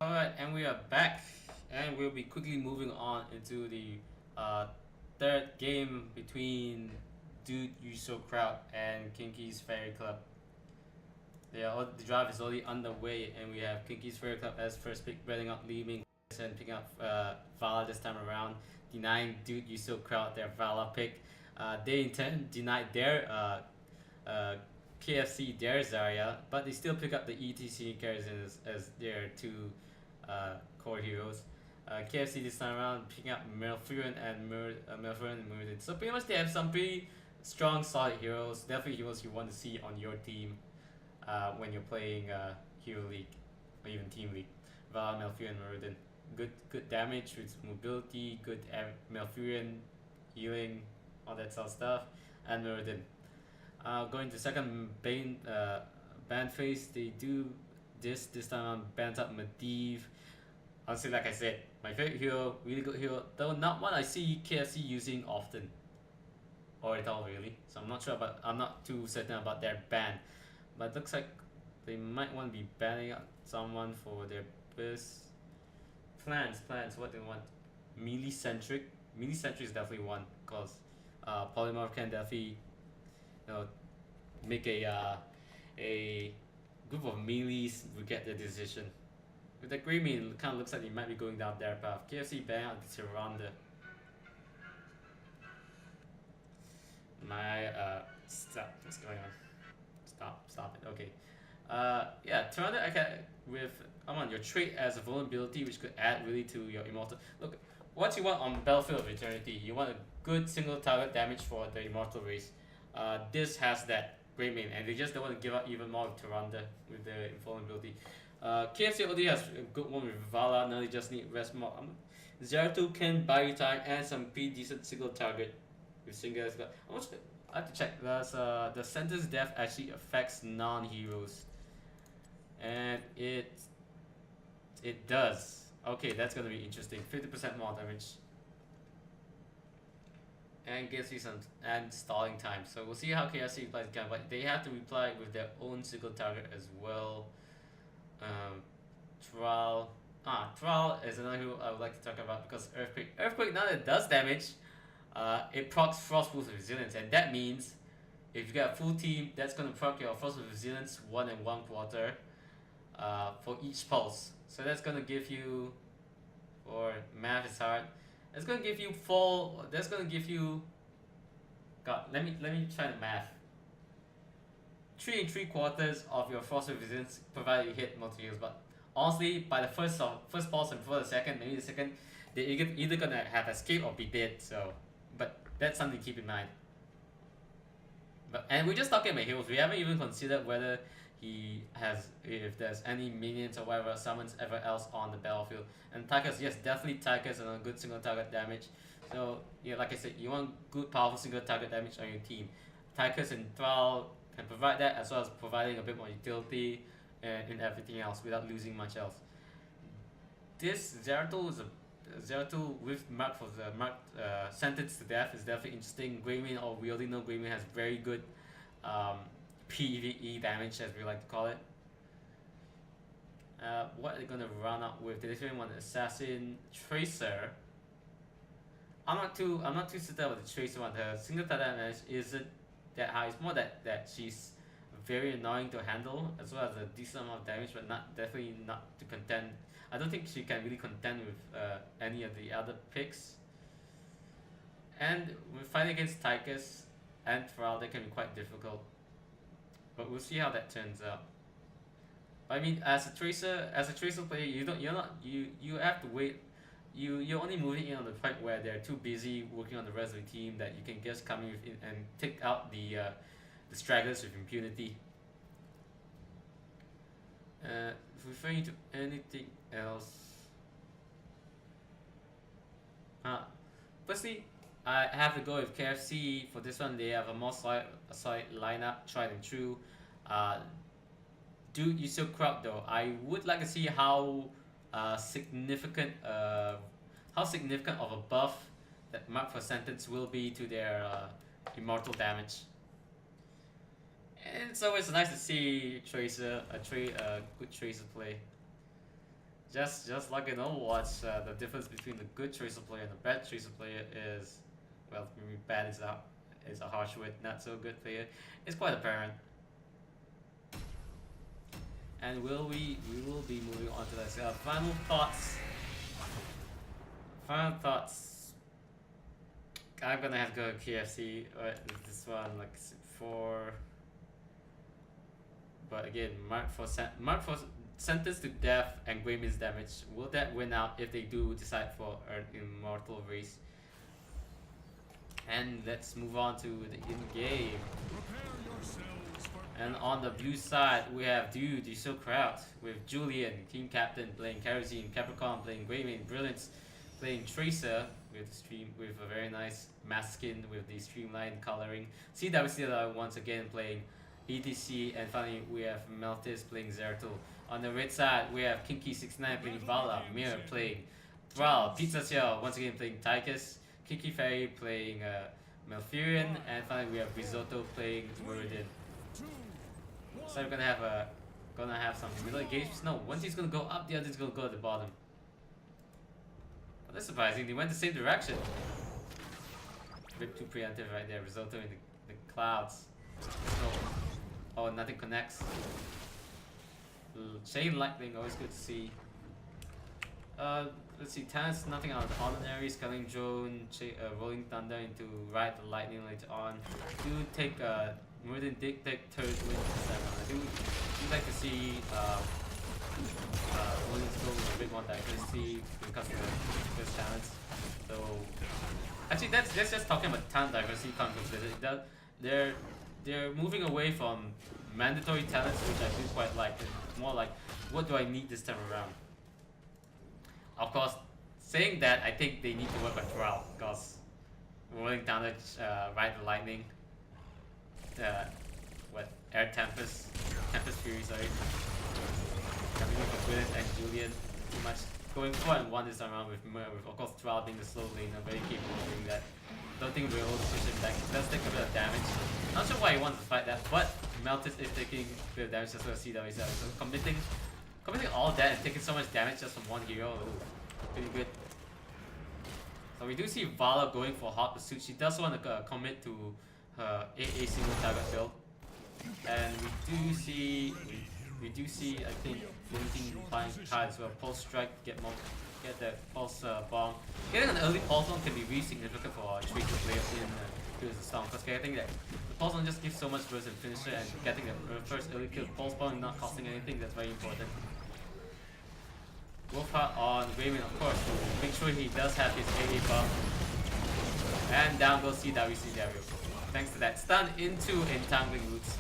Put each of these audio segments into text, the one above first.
Alright, and we are back, and we'll be quickly moving on into the third game between Dude You So Kraut and Kinky's Fairy Club. The draft is already underway, and we have Kinky's Fairy Club as first pick, betting up leaving and picking up Vala this time around, denying Dude You So Kraut their Vala pick. They in turn denied their KFC their Zarya, but they still pick up the ETC characters as their two core heroes. KFC this time around picking up Malfurion and Malfurion and Muradin. So pretty much they have some pretty strong, solid heroes. Definitely heroes you want to see on your team when you're playing Hero League or even Team League. Vala, Malfurion, and Muradin. Good damage with mobility, good Malfurion healing, all that sort of stuff, and Muradin. Going to second ban phase, they do this time on bans up Medivh. Honestly, like I said, my favorite hero, really good hero, though not one I see KFC using often, or at all really. So I'm not too certain about their ban, but it looks like they might want to be banning out someone for their best plans. What they want, melee centric. Melee centric is definitely one, cause polymorph can definitely make a group of melees regret their decision. With the Greymane, it kind of looks like they might be going down their path. KFC ban out the Tyrande. Stop. What's going on? Stop it. Okay. Yeah, Tyrande I can with your trait as a vulnerability, which could add really to your immortal. Look, what you want on Battlefield of Eternity, you want a good single target damage for the immortal race. This has that Greymane, and they just don't want to give up even more with Tyrande with the invulnerability. KFC already has a good one with Vala, now they just need rest more. Zeratul can buy you time and some pretty decent single target with singles. I have to check, does the sentence death actually affects non-heroes? And it does. Okay, that's gonna be interesting. 50% more damage. And gives you some stalling time. So we'll see how KFC replies again, but they have to reply with their own single target as well. Trial is another who I would like to talk about because Earthquake now that it does damage, it procs Frostproof Resilience, and that means if you got a full team, that's gonna proc your Frostproof Resilience 1 1/4 for each pulse. So that's gonna give you, or math is hard. It's gonna give you full. That's gonna give you. God, let me try the math. 3 3/4 of your frost resistance, provided you hit multiple heals. But honestly, by the first pulse and before the second, maybe the second, they're either gonna have escape or be dead. So, but that's something to keep in mind. And we're just talking about heals. We haven't even considered whether if there's any minions or whatever summons ever else on the battlefield. And Tychus, yes, definitely Tychus and a good single target damage. So yeah, like I said, you want good powerful single target damage on your team. Tychus and Thrall can provide that, as well as providing a bit more utility in everything else without losing much else. This Zeratul with mark for the sentence to death is definitely interesting. Greymane, or we already know Greymane has very good PvE damage, as we like to call it. What are they gonna run up with? They definitely want Assassin, Tracer. I'm not too certain about the Tracer one. Her single target damage isn't that high. It's more that she's very annoying to handle, as well as a decent amount of damage, but definitely not to contend. I don't think she can really contend with any of the other picks. And with fighting against Tychus and Thrall, they can be quite difficult. But we'll see how that turns out. But I mean, as a tracer player, you have to wait. You're only moving in on the point where they're too busy working on the rest of the team that you can just come in and take out the stragglers with impunity. Referring to anything else. Firstly, I have to go with KFC for this one. They have a more solid lineup, tried and true. Dude, you still Kraut though. I would like to see how significant of a buff that mark for sentence will be to their immortal damage. And it's always nice to see a good Tracer play. just like in Overwatch, the difference between the good Tracer player and the bad Tracer player is, well, maybe bad is a harsh word, not so good player. It's quite apparent. And we will be moving on to this. Final thoughts. Final thoughts. I'm gonna have to go KFC. This one like 4. But again, mark for sentence to death and great means damage. Will that win out if they do decide for an immortal race? And let's move on to the in-game. And on the blue side, we have Dude, you so Kraut, with Julian, Team Captain, playing Kerosene, Capricorn playing Greymane, Brilliance playing Tracer with a very nice mask skin with the streamlined coloring. CWC once again playing ETC, and finally we have Meltis playing Zeratul. On the red side, we have Kinky69 playing Vala, Mirror playing Thrall, Pizza Shell once again playing Tychus, Kinky Fairy playing Malfurion, and finally we have Risotto playing Muradin. So we're gonna have some middle engagements. No, one team's gonna go up, the other's gonna go at the bottom. Well, that's surprising. They went the same direction. A bit too preemptive right there. Risotto in the clouds. Oh, nothing connects. Chain lightning, always good to see. Let's see, Tannis, nothing out of the ordinary. Scaling drone, rolling thunder into ride the lightning later on. Do take Muradin did take third win this time. I do like to see Williams go with a bit more diversity because of his talents. So actually, that's just talking about talent diversity comes with it. They're moving away from mandatory talents, which I do quite like. It's more like, what do I need this time around? Of course, saying that, I think they need to work on Thrall, because rolling thunder, ride the lightning, Air Tempest Fury, sorry. Coming in for Brilliant and Julian, pretty much going 4-1 this time around with of course Thrall being the slow laner, very capable of doing that. Don't think we're able to push him back. It does take a bit of damage. Not sure why he wants to fight that, but Meltis is taking a bit of damage as well as CW7. So committing all that and taking so much damage just from one hero, pretty good. So we do see Vala going for Hot Pursuit. She does want to commit to her AA single target build. And we do see I think Blinking buying cards as well. Pulse Strike, get the Pulse Bomb. Getting an early Pulse Bomb can be really significant for a Tracer player in Heroes of the Storm, because getting that the Pulse Bomb just gives so much burst and finisher, and getting the first early kill Pulse Bomb not costing anything, that's very important. Wolfheart on Greymane, of course, to make sure he does have his AA buff. And down goes CW. Thanks to that stun into Entangling Roots.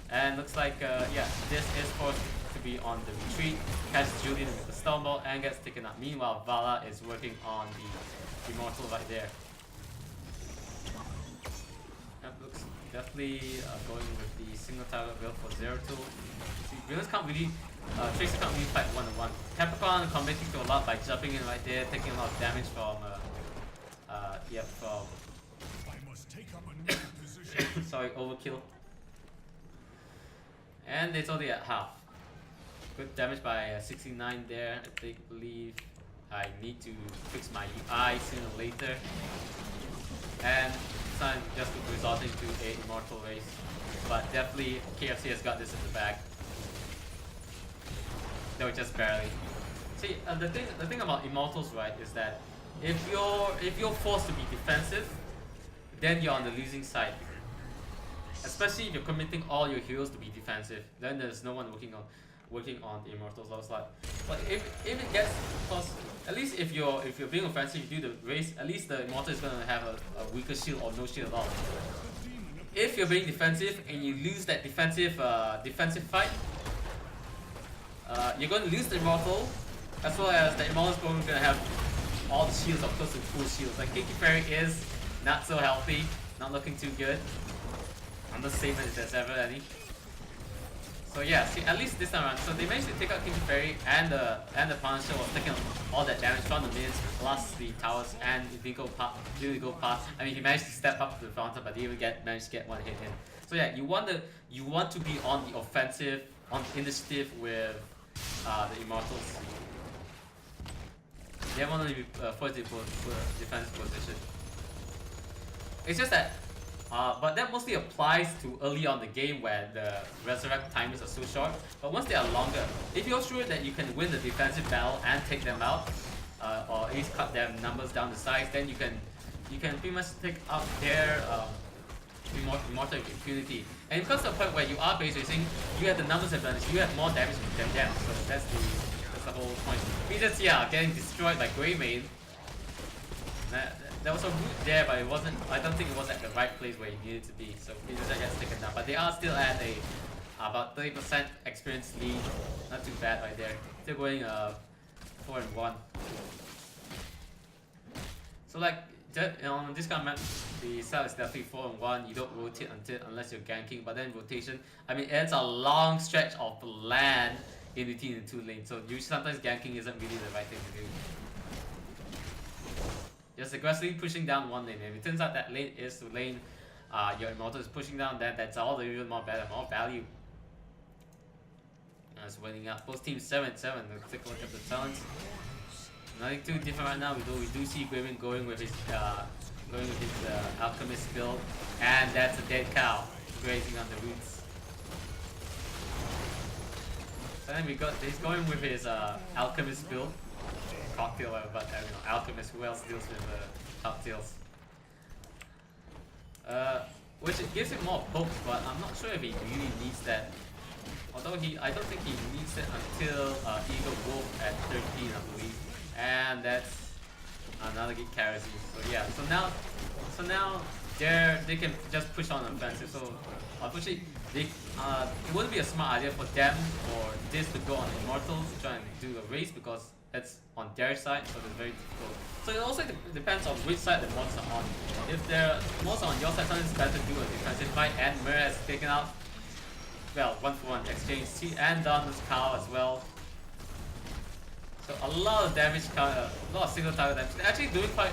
And looks like, yeah, this is forced to be on the retreat. Catches Julian with the Storm Ball and gets taken out. Meanwhile, Vala is working on the Immortal right there. That looks definitely going with the single target build for Zeratul. Brilliance can't really, Tracer can't really fight 1-on-1. Capricorn committing to a lot by jumping in right there, taking a lot of damage from, sorry, overkill. And it's only at half. Good damage by 69 there. I believe I need to fix my UI sooner or later. And this time just resulting to a immortal race. But definitely KFC has got this in the bag. Though just barely. See, the thing about immortals, right, is that if you're forced to be defensive, then you're on the losing side. Especially if you're committing all your heroes to be defensive, then there's no one working on the immortals. I was like, but if it gets, because at least if you're being offensive, you do the race, at least the immortal is gonna have a weaker shield or no shield at all. If you're being defensive and you lose that defensive fight, you're gonna lose the immortal, as well as the immortal is probably gonna have all the shields or close to full shields. Like Kinky Fairy is not so healthy, not looking too good. I'm not safe as there's ever any. So yeah, see, at least this time around, so they managed to take out Kinky Fairy, and the Punisher was taking all that damage from the minions plus the towers and the go path. I mean, he managed to step up to the fountain, but he even managed to get one hit in. So yeah, you want to be on the offensive, on the initiative with the Immortals. they want to be forced to defensive position. It's just that, but that mostly applies to early on the game where the resurrect timers are so short. But once they are longer, if you're sure that you can win the defensive battle and take them out, or at least cut their numbers down to size, then you can pretty much take up their immortal impunity. And because of the point where you are base racing, you have the numbers advantage. You have more damage than them. So that's the whole point. We just getting destroyed by Greymane. There was a root there, but it wasn't. I don't think it was at the right place where it needed to be. So he just gets taken down. But they are still at a about 30% experience lead. Not too bad right there. Still going 4-1. So like on this kind of map, the style is definitely 4-1. You don't rotate unless you're ganking. But then rotation, I mean, it's a long stretch of land in between the two lanes. So usually sometimes ganking isn't really the right thing to do. Just aggressively pushing down one lane. If it turns out that lane is the lane your immortal is pushing down, then that's all the even more better, more value. It's winning up. Both teams 7-7. Let's take a look at the talents. Nothing too different right now. We do see Greymane going with his alchemist build, and that's a dead cow grazing on the roots. So then he's going with his alchemist build. Cocktail, but I don't know, alchemist, who else deals with cocktails? Which it gives him more poke, but I'm not sure if he really needs that. Although I don't think he needs it until Eagle Wolf at 13, I believe. And that's another Geek Kerosene. So yeah, so now they can just push on offensive. So unfortunately, it wouldn't be a smart idea for them or this to go on Immortals to try and do a race, because it's on their side, so it's very difficult. So it also depends on which side the mods are on. If they're mods on your side, sometimes it's better to do a defensive fight, and Mir has taken out, well, 1-for-1 exchange, and done this cow as well. So a lot of damage, a lot of single target damage. They're actually doing quite,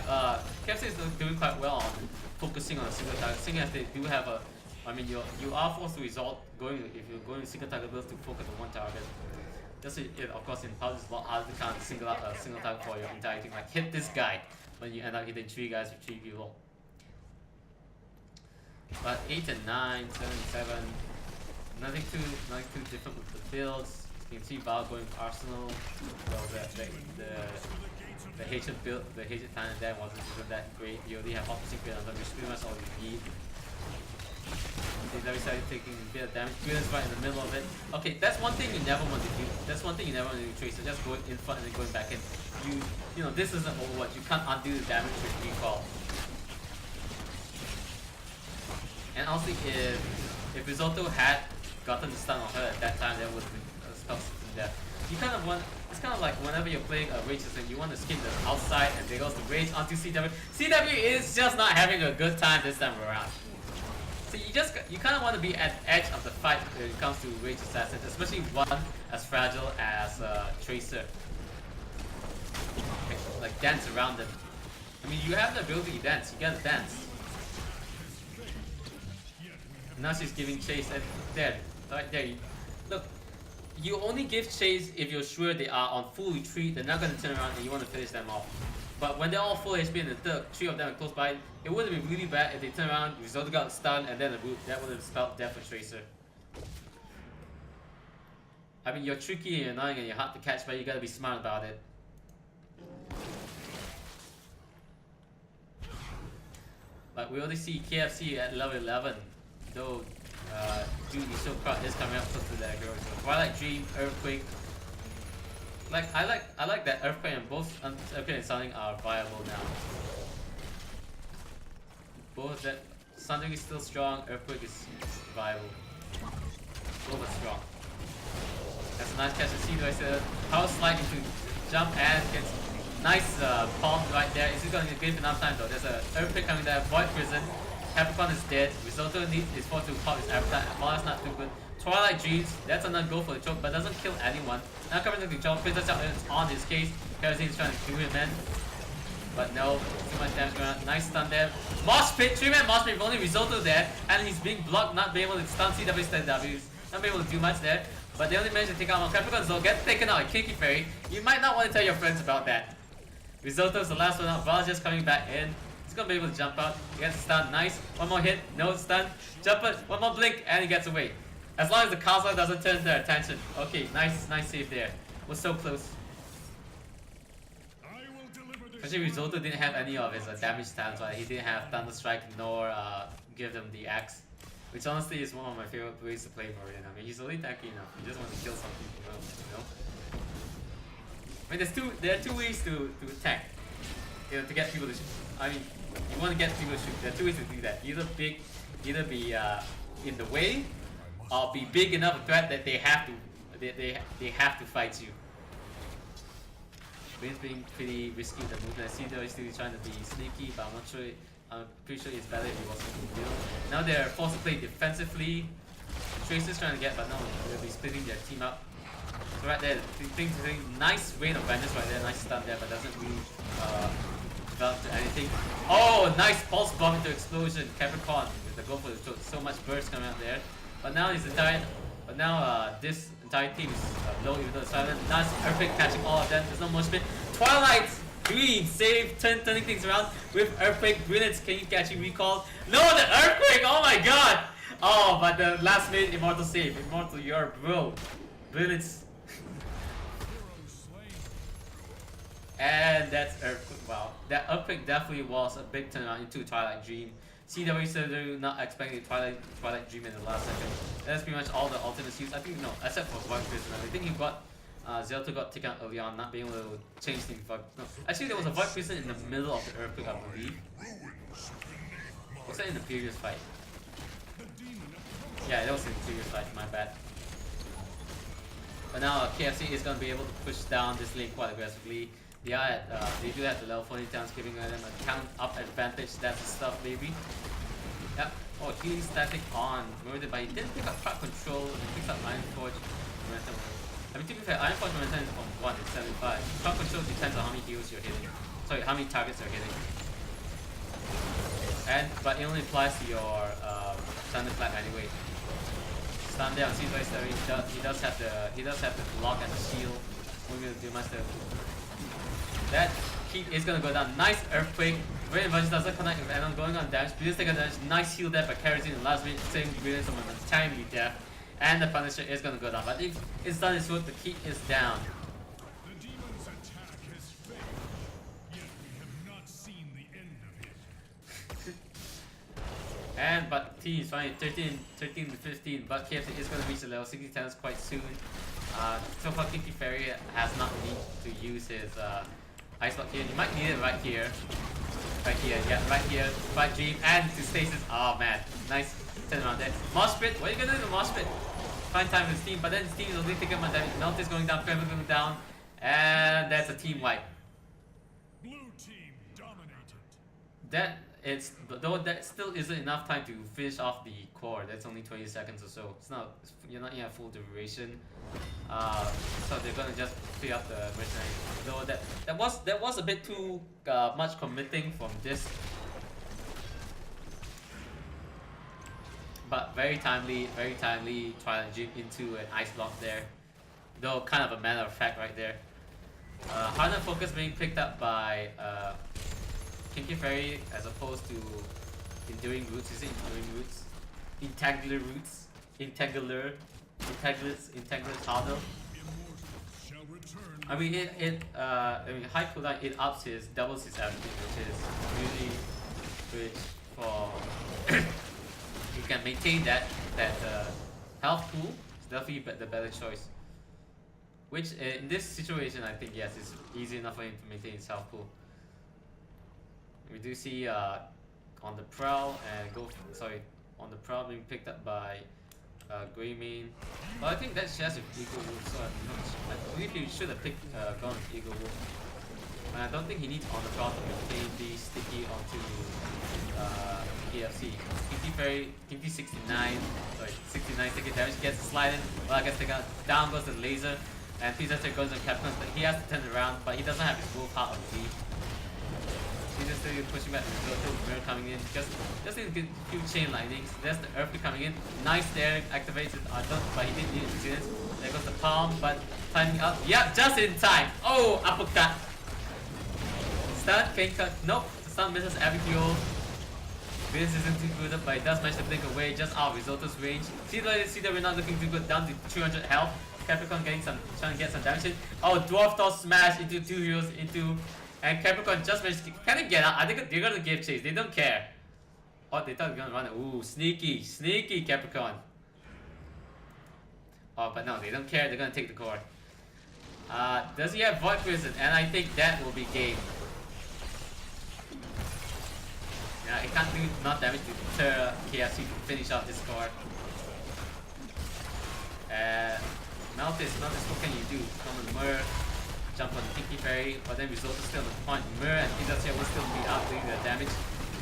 KFC is doing quite well on focusing on a single target, seeing as they do have a, I mean, you are forced to resort if you're going single target builds to focus on one target. Just of course in PUBG it's a lot harder to kind of single out a single target for your entire team. Like hit this guy when you end up hitting 3 guys with 3 people. But 8 and 9, 7 and 7, nothing too different with the builds. You can see Val going Arsenal. Well, the Hatred build, the Hatred Titan there wasn't even that great. You only have opposite grid on them, which is pretty much all you need. They started taking a bit of damage. Grid right in the middle of it. Okay, that's one thing you never want to do. That's one thing you never want to do, Tracer. Just going in front and then going back in. You know, this isn't Overwatch. You can't undo the damage with recall. And honestly, if Risotto had gotten the stun on her at that time, there would have been a spell system there. You kind of want. It's kind of like whenever you're playing a rage system, you want to skip the outside and they goes the rage onto CW. CW is just not having a good time this time around. So you kind of want to be at the edge of the fight when it comes to rage assassins, especially one as fragile as Tracer. Like dance around them. I mean, you have the ability to dance. You gotta dance. Now she's giving chase and there, right there. Look, you only give chase if you're sure they are on full retreat. They're not gonna turn around and you want to finish them off. But when they're all full HP and the 3 of them are close by, it would have been really bad if they turn around, Risotto got stunned, and then the boot. That would have spelled death for Tracer. I mean, you're tricky and you're annoying and you're hard to catch, but you gotta be smart about it. But we already see KFC at level 11, though Dude, you so Kraut is coming up close to that hero. So Twilight Dream, Earthquake. Like I like that Earthquake and both Earthquake and Sonic are viable now. Both that Sonic is still strong, Earthquake is viable. Both are strong. That's a nice catch to see though. It's a power slide into jump and gets nice palm right there. Is he gonna give enough time though? There's a Earthquake coming there, Void Prison. Capricorn is dead. Risotto is forced to pop his appetite. Mola's not too good. Twilight Dreams, that's another go for the choke, but doesn't kill anyone. Now coming to the choke, Princess is on his case. Kerosene is trying to do him in. But no, too much damage going on. Nice stun there. Mosh Pit, 3-man Mosh Pit, only Risotto there. And he's being blocked, not being able to stun CW stun W's. Not being able to do much there. But they only managed to take out one. Capricorn though gets taken out a Kinky Fairy. You might not want to tell your friends about that. Risotto's the last one out. Val just coming back in. He's gonna be able to jump out. He gets a stun. Nice. One more hit. No stun. Jump it. One more blink, and he gets away. As long as the castle doesn't turn their attention. Okay, nice save there. Was so close. Actually, Risotto didn't have any of his damage stats, right? He didn't have Thunder Strike nor give them the axe. Which honestly is one of my favorite ways to play Meridian. I mean, he's only tanky enough. You just want to kill some people, you know? I mean, there are two ways to attack. You know, to get people to shoot. I mean, you want to get people to shoot. There are two ways to do that. Either be in the way, or be big enough a threat that they have to fight you. Vin's being pretty risky with the movement. I see they're still trying to be sneaky, but I'm pretty sure it's better if he wasn't in the middle. Now they're forced to play defensively. Tracer's trying to get, but no, they'll be splitting their team up. So right there, nice rain of vengeance right there, nice stun there, but doesn't really develop to anything. Oh, nice pulse bomb into explosion, Capricorn with the go for the throat. So much burst coming out there. But now this entire team is low even though it's silent. Nice Earthquake catching all of them. There's no more spin. Twilight Green save, turning things around with Earthquake. Brilliant, can you catch you recall? No, the Earthquake! Oh my god! Oh, but the last minute Immortal save. Immortal, you're bro. Brilliant. And that's Earthquake. Wow, that Earthquake definitely was a big turnaround into Twilight Dream. CW said not expecting Twilight Dream in the last second. That's pretty much all the ultimates used. I think no, except for Void Prison. I think he got Zelto got taken out early on, not being able to change things. No, actually there was a Void Prison in the middle of the Earthquake, I believe. Was that in the previous fight? Yeah, that was in the previous fight. My bad. But now KFC is gonna be able to push down this lane quite aggressively. They do have the level 40 towns, giving them a count up advantage. That's the stuff, baby. Yep. Oh, healing static on Murder, but he didn't pick up Kraut control. He picks up Iron Forge momentum. I mean, to be fair, Iron Forge momentum is from 1 to 75. Kraut control depends on how many heals you're hitting. Sorry, how many targets you're hitting. But it only applies to your standard flag anyway. Stun there on Caesar Story. He does have the block and the shield. We're gonna do much there. That heat is gonna go down. Nice Earthquake. Very Advantage doesn't connect with anyone going on damage. Brilliance take a damage. Nice heal there by Carries in the last minute, saving Brilliance from a timely death. And the Punisher is gonna go down. But if it's done its work, the heat is down. The demon's attack has failed, yet we have not seen the end of it. But T is fine. 13 to 15. But KFC is gonna reach the level 60 talents quite soon. So far Kinky Fairy has not need to use his Ice Block here. You might need it right here. Yeah, right here. Fight Dream and to stasis. Oh man, nice turn around there. Mosh Pit, what are you gonna do with Mosh Pit? Find time with Steam, but then Steam is only taking my damage. Melt is going down, Kramer going down, and that's a team wipe. Blue team dominated. That still isn't enough time to finish off the core. That's only 20 seconds or so. You're not in a full duration. So they're gonna just free up the mercenary. Though that was a bit too much committing from this. But very timely Twilight Dream into an ice block there. Though kind of a matter of fact right there. Hardened Focus being picked up by Kinky Fairy as opposed to Enduring Roots. Is it Enduring Roots? Intangler Roots? Intangler Harder. I mean high cooldown it doubles his everything, which is really good for you can maintain that health pool. It's definitely the better choice. Which in this situation I think yes it's easy enough for him to maintain his health pool. We do see on the prowl on the prowl being picked up by Greymane. But I think that's just with Eagle Wolf, so I believe he should have gone with Eagle Wolf. And I don't think he needs on the prowl to maintain the sticky onto KFC. Kinky 69, sorry, 69 taking damage, gets a slide in, well I guess down goes the laser, and Pizza goes on Capcom, but he has to turn around, but he doesn't have his full part of the lead. He's just still pushing back the mirror coming in, just in a few chain lightnings. There's the Earthquake coming in, nice there, activates it, but he didn't need resilience. There goes the palm, but timing up, yeah, just in time. Oh, uppercut. stun, can cut. Nope, the stun misses every duel. This isn't too good, but it does manage to blink away just out of Risotto's range. See that we're not looking too good, down to 200 health. Capricorn trying to get some damage in. Oh, Dwarf Toss smash into 2 heroes and Capricorn just managed to kind of get out. I think they're gonna give chase. They don't care. Oh, they thought they were gonna run it. Ooh, sneaky Capricorn. Oh, but no, they don't care. They're gonna take the core. Does he have Void Prison? And I think that will be game. Yeah, it can't do enough damage to deter KFC to finish off this core. Meltis, what can you do? Come on Mur, jump on the Kinky Fairy, but then Risotto's still on the point. Mur and Industria will still be out doing the damage.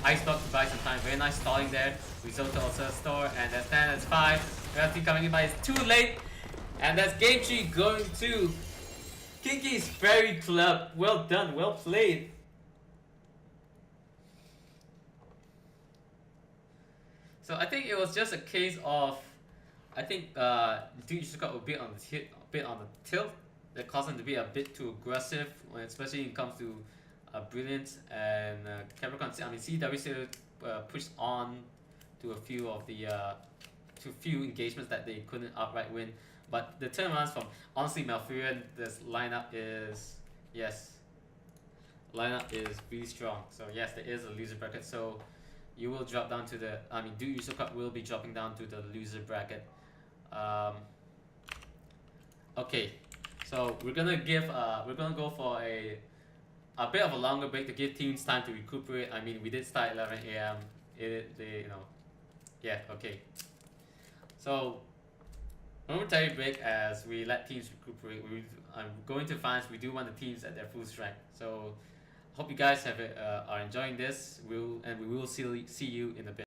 Ice Block to buy some time. Very nice stalling there. Risotto also store, and that's 10, that's 5. Gravity coming in, but it's too late. And that's game 3 going to Kinky's Fairy Club. Well done, well played. So I think it was just a case of, I think Duke just got a bit on the tilt that caused him to be a bit too aggressive, especially when it comes to Brilliance and Capricorn. I mean, CW still pushed on to a few of the engagements that they couldn't outright win. But the turnarounds from honestly Malfurion, this lineup is really strong. So yes, there is a loser bracket. So you will drop down to the. I mean, Duke Yusuka will be dropping down to the loser bracket. Okay, so we're gonna go for a bit of a longer break to give teams time to recuperate. I mean, we did start 11 a.m. Yeah, okay. So momentary break as we let teams recuperate. I'm going to finals. We do want the teams at their full strength. So hope you guys are enjoying this. We will see you in a bit.